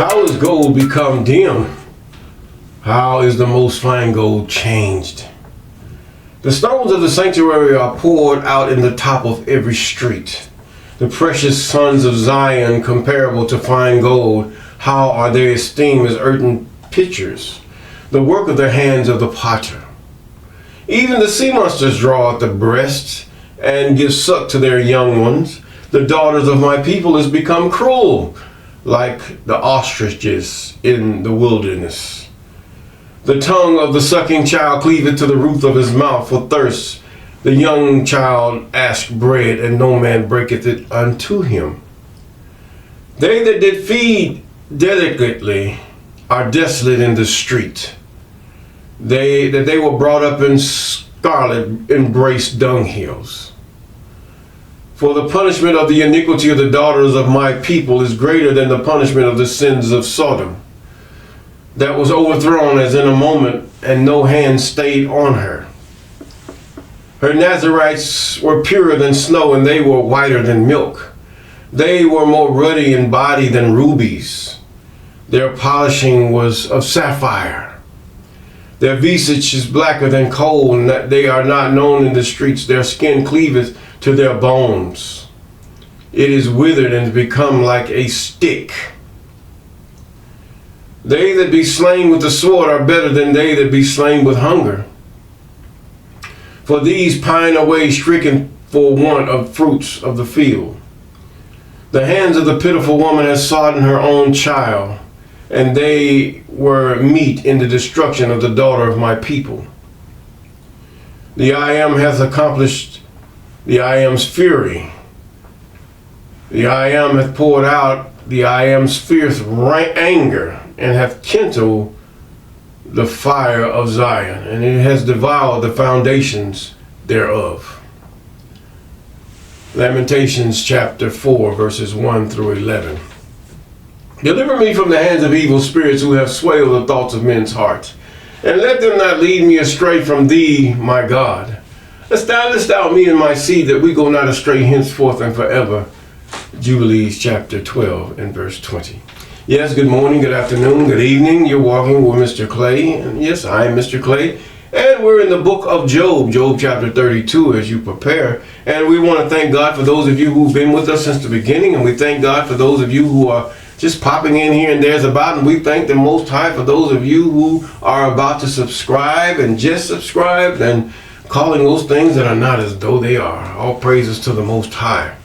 How is gold become dim? How is the most fine gold changed? The stones of the sanctuary are poured out in the top of every street. The precious sons of Zion, comparable to fine gold, how are they esteemed as earthen pitchers, the work of the hands of the potter. Even the sea monsters draw at the breasts and give suck to their young ones. The daughters of my people has become cruel, like the ostriches in the wilderness. The tongue of the sucking child cleaveth to the roof of his mouth for thirst. The young child asked bread, and no man breaketh it unto him. They that did feed delicately are desolate in the street. They were brought up in scarlet embraced dunghills. For the punishment of the iniquity of the daughters of my people is greater than the punishment of the sins of Sodom, that was overthrown as in a moment, and no hand stayed on her. Her Nazarites were purer than snow, and they were whiter than milk. They were more ruddy in body than rubies. Their polishing was of sapphire. Their visage is blacker than coal, and that they are not known in the streets. Their skin cleaveth to their bones. It is withered and become like a stick. They that be slain with the sword are better than they that be slain with hunger. For these pine away stricken for want of fruits of the field. The hands of the pitiful woman has sodden her own child, and they were meat in the destruction of the daughter of my people. The I Am hath accomplished the I Am's fury. The I Am hath poured out the I Am's fierce anger, and hath kindled the fire of Zion, and it has devoured the foundations thereof. Lamentations chapter 4, verses 1 through 11. Deliver me from the hands of evil spirits who have swayed the thoughts of men's hearts, and let them not lead me astray from thee, my God. Establish thou me and my seed, that we go not astray henceforth and forever. Jubilees chapter 12 and verse 20. Yes, good morning, good afternoon, good evening. You're walking with Mr. Clay. And yes, I am Mr. Clay. And we're in the book of Job, Job chapter 32, as you prepare. And we want to thank God for those of you who've been with us since the beginning. And we thank God for those of you who are just popping in here and there's about. And we thank the Most High for those of you who are about to subscribe and just subscribed and calling those things that are not as though they are. All praises to the Most High.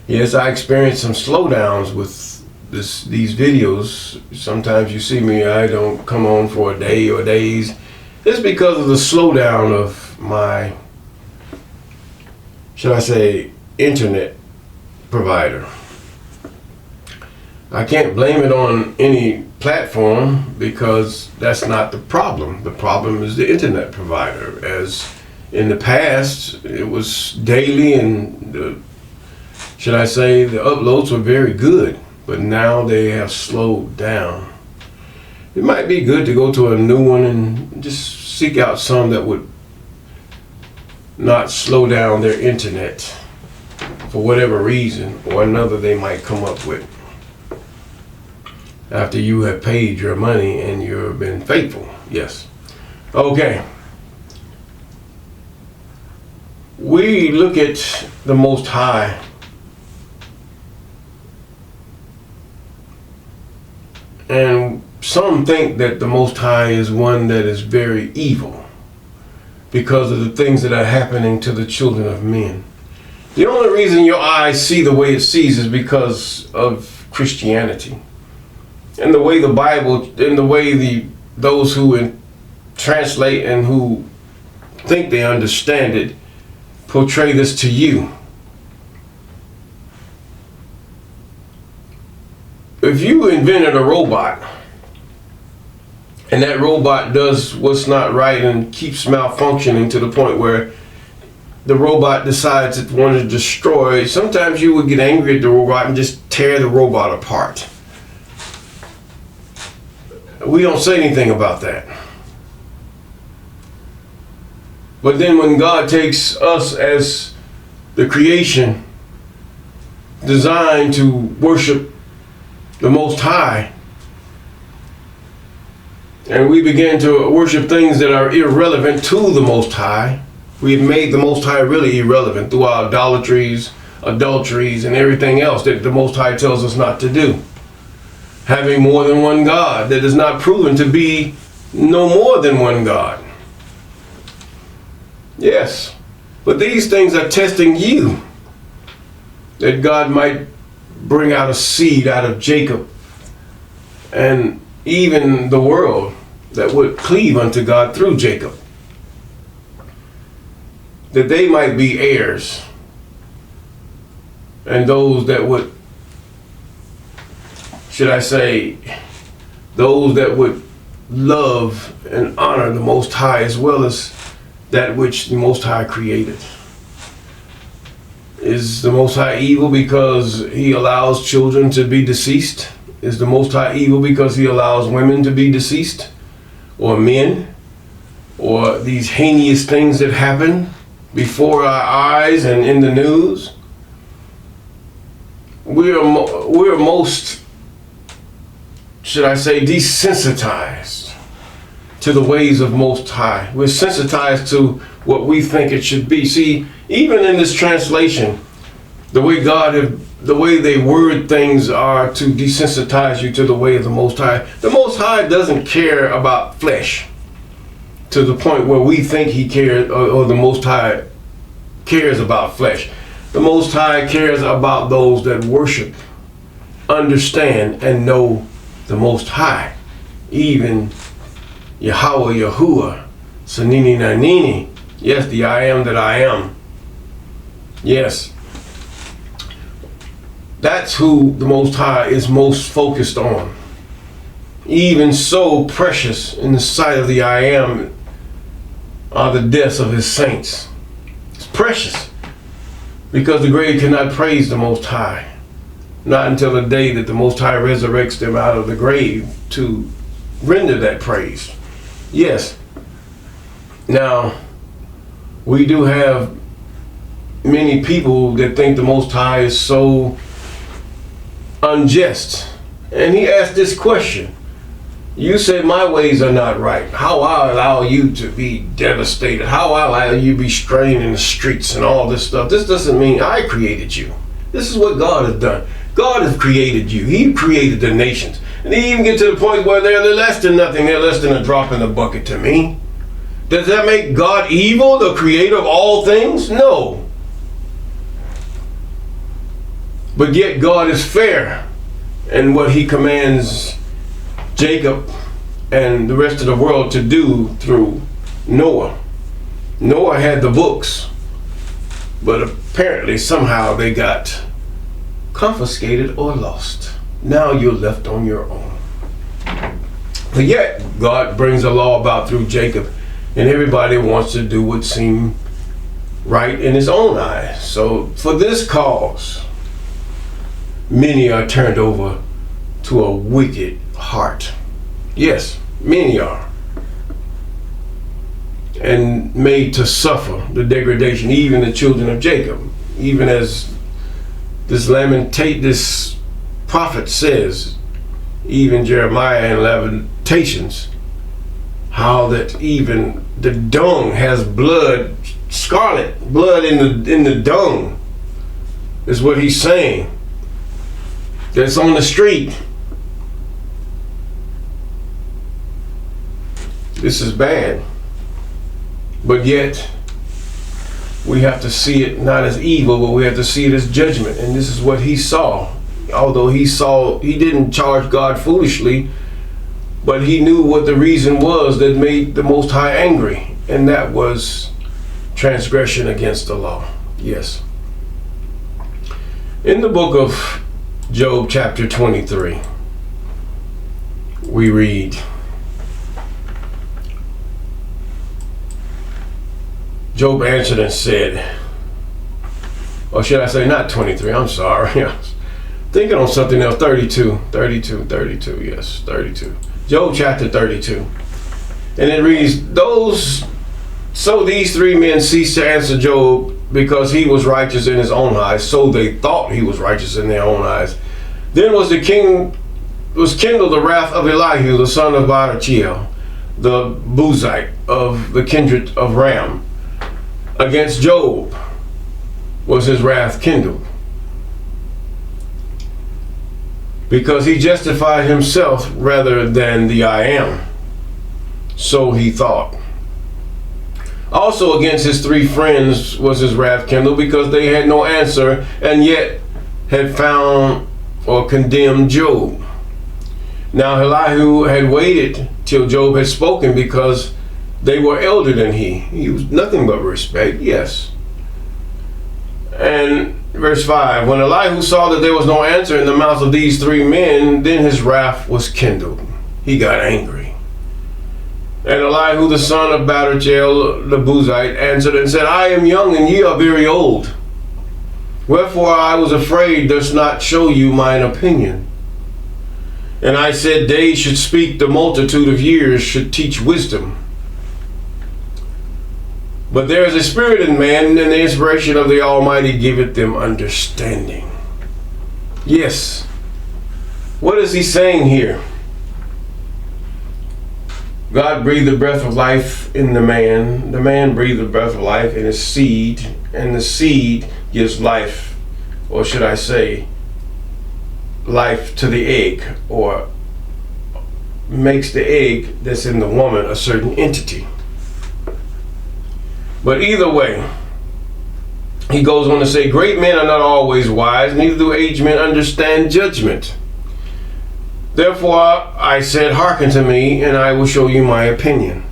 Yes, I experienced some slowdowns with these videos. Sometimes you see me, I don't come on for a day or days. It's because of the slowdown of my, should I say, internet provider. I can't blame it on any platform because that's not the problem. The problem is the internet provider. As in the past, it was daily and should I say, the uploads were very good. But now they have slowed down. It might be good to go to a new one and just seek out some that would not slow down their internet for whatever reason or another they might come up with after you have paid your money and you've been faithful. Yes. Okay. We look at the Most High. And some think that the Most High is one that is very evil because of the things that are happening to the children of men. The only reason your eyes see the way it sees is because of Christianity. And the way the Bible, and the way those who translate and who think they understand it, portray this to you. If you invented a robot and that robot does what's not right and keeps malfunctioning to the point where the robot decides it wants to destroy, sometimes you would get angry at the robot and just tear the robot apart. We don't say anything about that. But then when God takes us as the creation designed to worship the Most High, and we begin to worship things that are irrelevant to the Most High, we've made the Most High really irrelevant through our idolatries, adulteries, and everything else that the Most High tells us not to do. Having more than one God that is not proven to be no more than one God. Yes, but these things are testing you, that God might bring out a seed out of Jacob and even the world that would cleave unto God through Jacob, that they might be heirs, and those that would, should I say, those that would love and honor the Most High as well as that which the Most High created. Is the Most High evil because he allows children to be deceased? Is the Most High evil because he allows women to be deceased? Or men? Or these heinous things that happen before our eyes and in the news? We're most, should I say, desensitized to the ways of Most High. We're sensitized to what we think it should be. See, even in this translation, the way the way they word things are to desensitize you to the way of the Most High. The Most High doesn't care about flesh to the point where we think he cares, or the Most High cares about flesh. The Most High cares about those that worship, understand, and know the Most High. Even Yahweh, Yahuwah, Sanini Nanini. Yes, the I am that I am. Yes. That's who the Most High is most focused on. Even so precious in the sight of the I am are the deaths of his saints. It's precious because the grave cannot praise the Most High. Not until the day that the Most High resurrects them out of the grave to render that praise. Yes. Now, we do have many people that think the Most High is so unjust. And he asked this question. You say my ways are not right. How I allow you to be devastated. How I allow you to be strained in the streets and all this stuff. This doesn't mean I created you. This is what God has done. God has created you. He created the nations. And they even get to the point where they're less than nothing. They're less than a drop in the bucket to me. Does that make God evil, the creator of all things? No. But yet God is fair in what he commands Jacob and the rest of the world to do through Noah. Noah had the books, but apparently somehow they got confiscated or lost. Now you're left on your own. But yet God brings a law about through Jacob, and everybody wants to do what seems right in his own eyes. So for this cause, many are turned over to a wicked heart. Yes, many are. And made to suffer the degradation, even the children of Jacob. Even as this prophet says, even Jeremiah in Lamentations, how that even the dung has blood, scarlet blood in the dung, is what he's saying. That's on the street. This is bad. But yet, we have to see it not as evil, but we have to see it as judgment. And this is what he saw. Although he didn't charge God foolishly, but he knew what the reason was that made the Most High angry. And that was transgression against the law. Yes. In the book of Job chapter 23, we read, Job answered and said, or should I say not 23, I'm sorry. I was thinking on something else, 32, yes, 32. Job chapter 32. And it reads, so these three men ceased to answer Job because he was righteous in his own eyes. So they thought he was righteous in their own eyes. Then was the king was kindled the wrath of Elihu, the son of Barachel, the Buzite of the kindred of Ram. Against Job was his wrath kindled, because he justified himself rather than the I am. So he thought. Also against his 3 friends was his wrath kindled, because they had no answer, and yet had found or condemned Job. Now Elihu had waited till Job had spoken, because they were elder than he. He was nothing but respect, yes. And verse 5, when Elihu saw that there was no answer in the mouth of these 3 men, then his wrath was kindled. He got angry. And Elihu the son of Barachel the Buzite answered and said, I am young, and ye are very old. Wherefore I was afraid, durst not show you mine opinion. And I said, days should speak, the multitude of years should teach wisdom. But there is a spirit in man, and the inspiration of the Almighty giveth them understanding. Yes. What is he saying here? God breathed the breath of life in the man. The man breathed the breath of life in his seed, and the seed gives life, or should I say, life to the egg, or makes the egg that's in the woman a certain entity. But either way, he goes on to say, great men are not always wise, neither do aged men understand judgment. Therefore I said, hearken to me, and I will show you my opinion.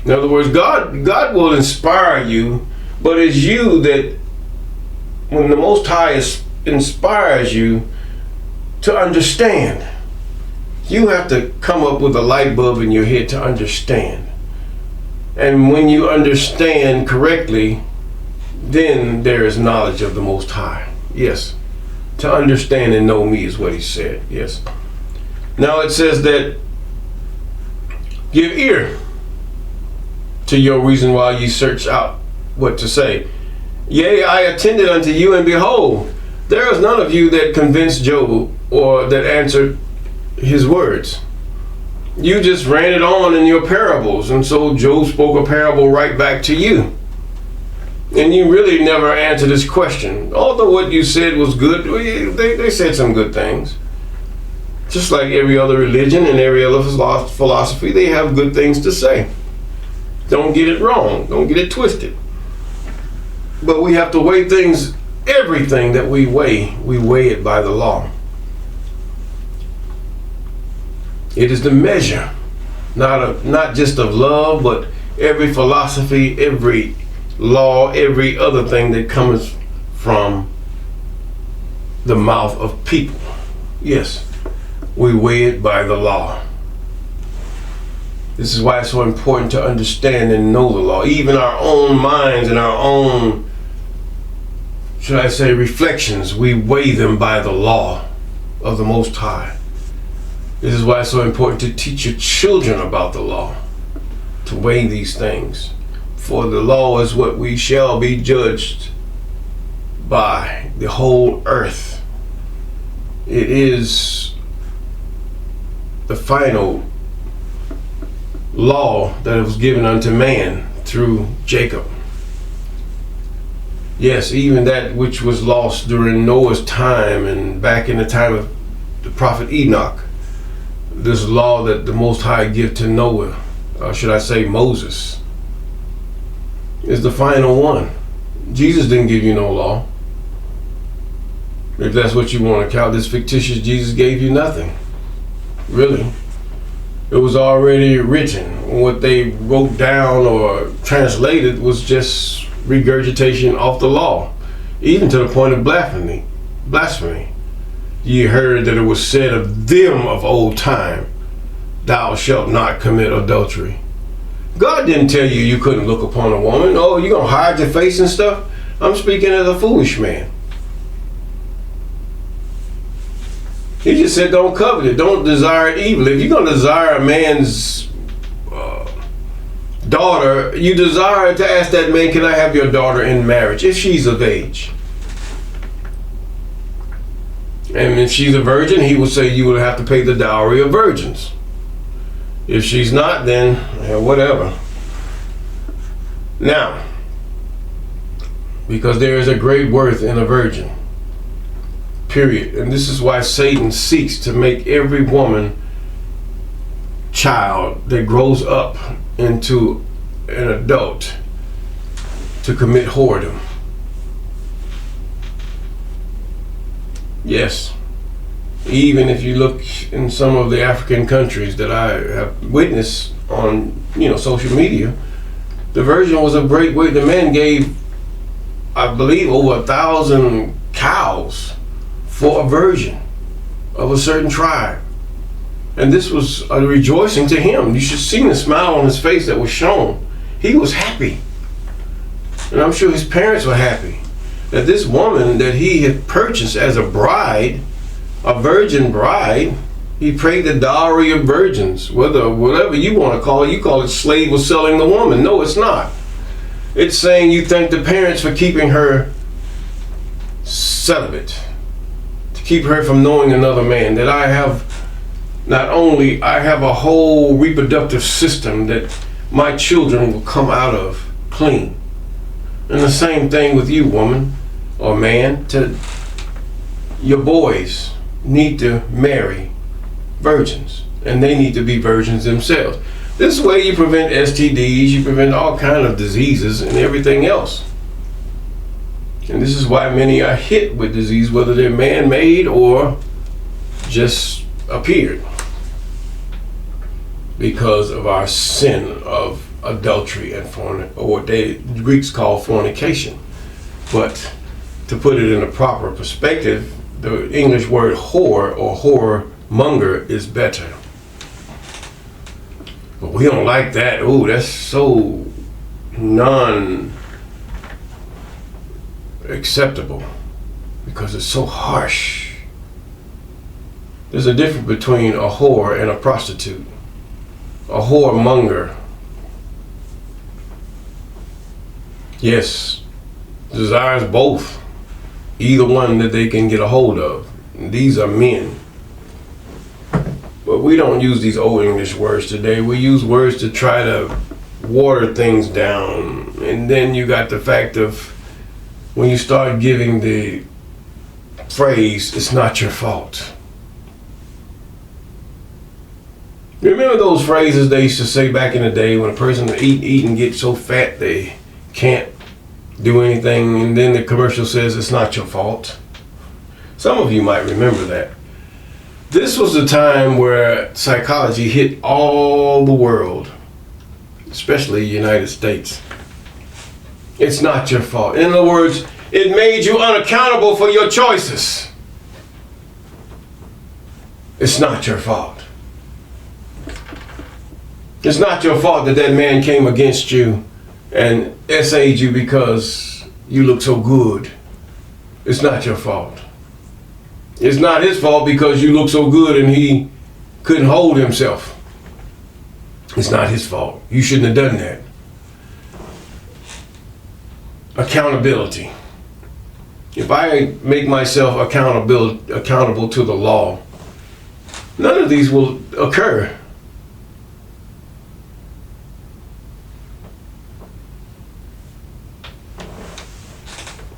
In other words, God will inspire you, but it's you that, when the Most High inspires you to understand, you have to come up with a light bulb in your head to understand. And when you understand correctly, then there is knowledge of the Most High. Yes. To understand and know me is what he said. Yes. Now it says that give ear to your reason while ye search out what to say. Yea, I attended unto you, and behold, there is none of you that convinced Job, or that answered his words. You just ran it on in your parables, and so Job spoke a parable right back to you. And you really never answered his question. Although what you said was good, they said some good things. Just like every other religion and every other philosophy, they have good things to say. Don't get it wrong. Don't get it twisted. But we have to weigh things, everything that we weigh it by the law. It is the measure, not just of love, but every philosophy, every law, every other thing that comes from the mouth of people. Yes, we weigh it by the law. This is why it's so important to understand and know the law. Even our own minds and our own, should I say, reflections, we weigh them by the law of the Most High. This is why it's so important to teach your children about the law, to weigh these things. For the law is what we shall be judged by, the whole earth. It is the final law that was given unto man through Jacob. Yes, even that which was lost during Noah's time and back in the time of the prophet Enoch. This law that the Most High give to Noah, or should I say Moses, is the final one. Jesus didn't give you no law. If that's what you want to count, this fictitious Jesus gave you nothing. Really. It was already written. What they wrote down or translated was just regurgitation of the law, even to the point of blasphemy. Ye heard that it was said of them of old time, thou shalt not commit adultery. God didn't tell you you couldn't look upon a woman. Oh, you gonna hide your face and stuff? I'm speaking as a foolish man. He just said don't covet it, don't desire evil. If you're gonna desire a man's daughter, you desire to ask that man, can I have your daughter in marriage, if she's of age? And if she's a virgin, he would say you would have to pay the dowry of virgins. If she's not, then whatever. Now, because there is a great worth in a virgin, period. And this is why Satan seeks to make every woman child that grows up into an adult to commit whoredom. Yes. Even if you look in some of the African countries that I have witnessed on, social media, the virgin was a great way. The man gave, I believe, over 1,000 cows for a virgin of a certain tribe. And this was a rejoicing to him. You should see the smile on his face that was shown. He was happy. And I'm sure his parents were happy that this woman that he had purchased as a bride, a virgin bride, he paid the dowry of virgins, whatever you want to call it. You call it slave or selling the woman. No, it's not. It's saying you thank the parents for keeping her celibate, to keep her from knowing another man, that I have a whole reproductive system that my children will come out of clean. And the same thing with you, woman or man. Your boys need to marry virgins, and they need to be virgins themselves. This way you prevent STDs, you prevent all kind of diseases and everything else. And this is why many are hit with disease, whether they're man-made or just appeared, because of our sin of adultery and or what the Greeks call fornication. But to put it in a proper perspective, the English word whore or whoremonger is better. But we don't like that. Oh, that's so non-acceptable because it's so harsh. There's a difference between a whore and a prostitute. A whoremonger, yes, desires both, either one that they can get a hold of. And these are men. But we don't use these old English words today. We use words to try to water things down. And then you got the fact of when you start giving the phrase, it's not your fault. Remember those phrases they used to say back in the day when a person eat and get so fat they can't do anything, and then the commercial says it's not your fault? Some of you might remember that. This was the time where psychology hit all the world, especially the United States. It's not your fault. In other words, it made you unaccountable for your choices. It's not your fault. It's not your fault that that man came against you and essayed you because you look so good. It's not your fault. It's not his fault because you look so good and he couldn't hold himself. It's not his fault. You shouldn't have done that. Accountability. If I make myself accountable to the law, none of these will occur.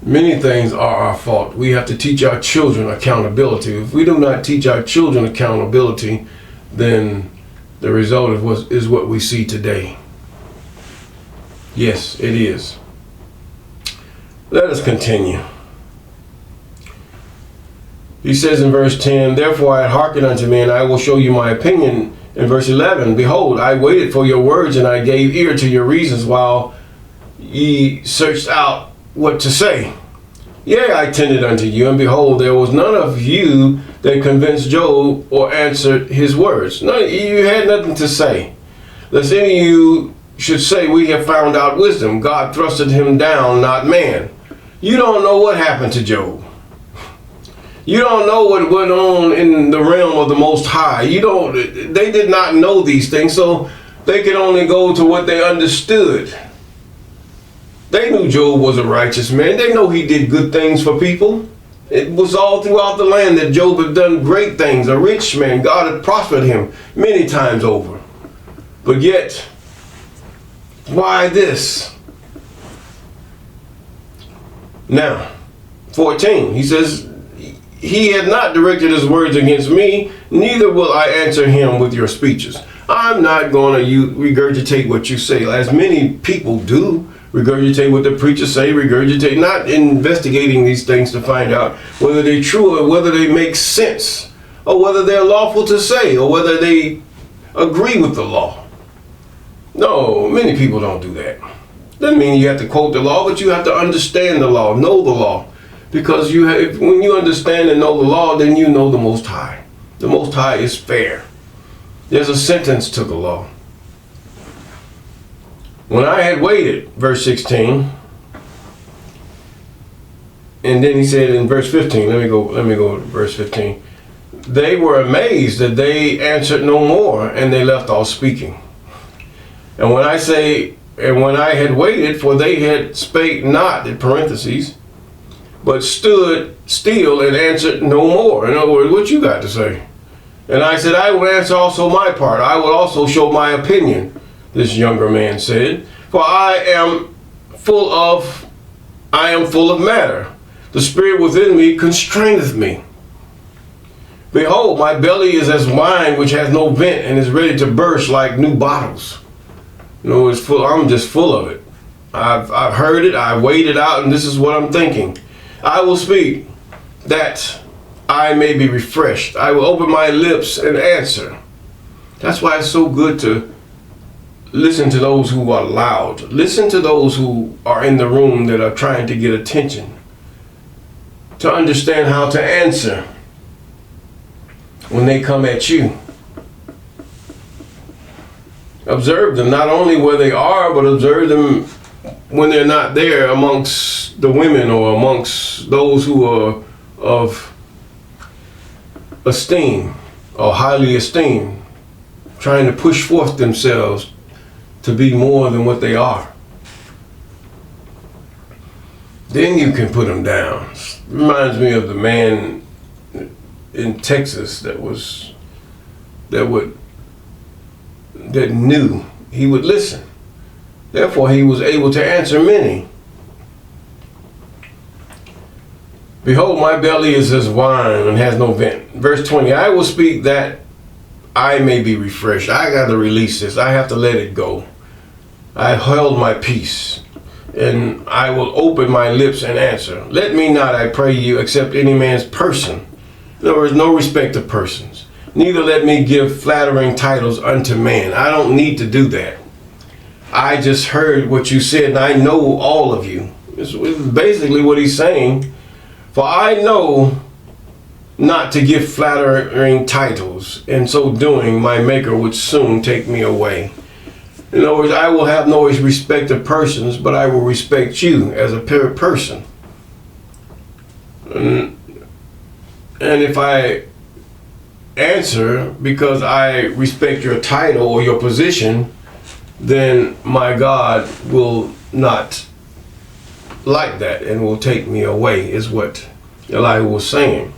Many things are our fault. We have to teach our children accountability. If we do not teach our children accountability, then the result is what we see today. Yes, it is. Let us continue. He says in verse 10, therefore I hearken unto me, and I will show you my opinion. In verse 11, behold, I waited for your words, and I gave ear to your reasons, while ye searched out what to say. Yea, I tended unto you, and behold, there was none of you that convinced Job or answered his words. You had nothing to say. Lest any of you should say, we have found out wisdom. God thrusted him down, not man. You don't know what happened to Job. You don't know what went on in the realm of the Most High. They did not know these things, so they could only go to what they understood. They knew Job was a righteous man. They know he did good things for people. It was all throughout the land that Job had done great things. A rich man, God had prospered him many times over. But yet, why this? Now, 14, he says, he had not directed his words against me, neither will I answer him with your speeches. I'm not going to regurgitate what you say, as many people do. Regurgitate what the preachers say, regurgitate, not investigating these things to find out whether they're true or whether they make sense, or whether they're lawful to say, or whether they agree with the law. No, many people don't do that. Doesn't mean you have to quote the law, but you have to understand the law, know the law. Because when you understand and know the law, then you know the Most High. The Most High is fair. There's a sentence to the law. When I had waited, verse 16, and then he said in verse 15, let me go to verse 15. They were amazed that they answered no more, and they left off speaking. And when I say, and when I had waited, for they had spake not, in parentheses, but stood still and answered no more. In other words, what you got to say? And I said, I will answer also my part. I will also show my opinion, this younger man said, for I am full of matter. The spirit within me constraineth me. Behold, my belly is as wine which has no vent and is ready to burst like new bottles. You know, it's full. I'm just full of it. I've heard it. I weighed it out, and this is what I'm thinking. I will speak that I may be refreshed. I will open my lips and answer. That's why it's so good to listen to those who are loud. Listen to those who are in the room that are trying to get attention. To understand how to answer when they come at you. Observe them not only where they are, but observe them when they're not there amongst the women or amongst those who are of esteem or highly esteemed, trying to push forth themselves to be more than what they are. Then you can put them down. Reminds me of the man in Texas that knew he would listen. Therefore, he was able to answer many. Behold, my belly is as wine and has no vent. Verse 20, I will speak that I may be refreshed. I got to release this. I have to let it go. I held my peace, and I will open my lips and answer. Let me not, I pray you, accept any man's person. In other words, no respect of persons. Neither let me give flattering titles unto man. I don't need to do that. I just heard what you said, and I know all of you. It's basically what he's saying. For I know not to give flattering titles. In so doing, my maker would soon take me away. In other words, I will have no respect of persons, but I will respect you as a person. And if I answer because I respect your title or your position, then my God will not like that and will take me away, is what Elihu was saying.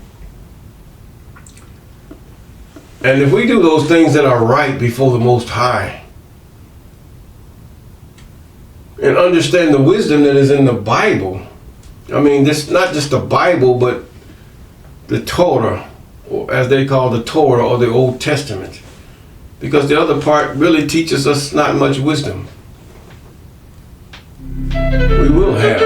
And if we do those things that are right before the Most High, and understand the wisdom that is in the Bible, I mean, this not just the Bible, but the Torah, or as they call the Torah, or the Old Testament, because the other part really teaches us not much wisdom. We will have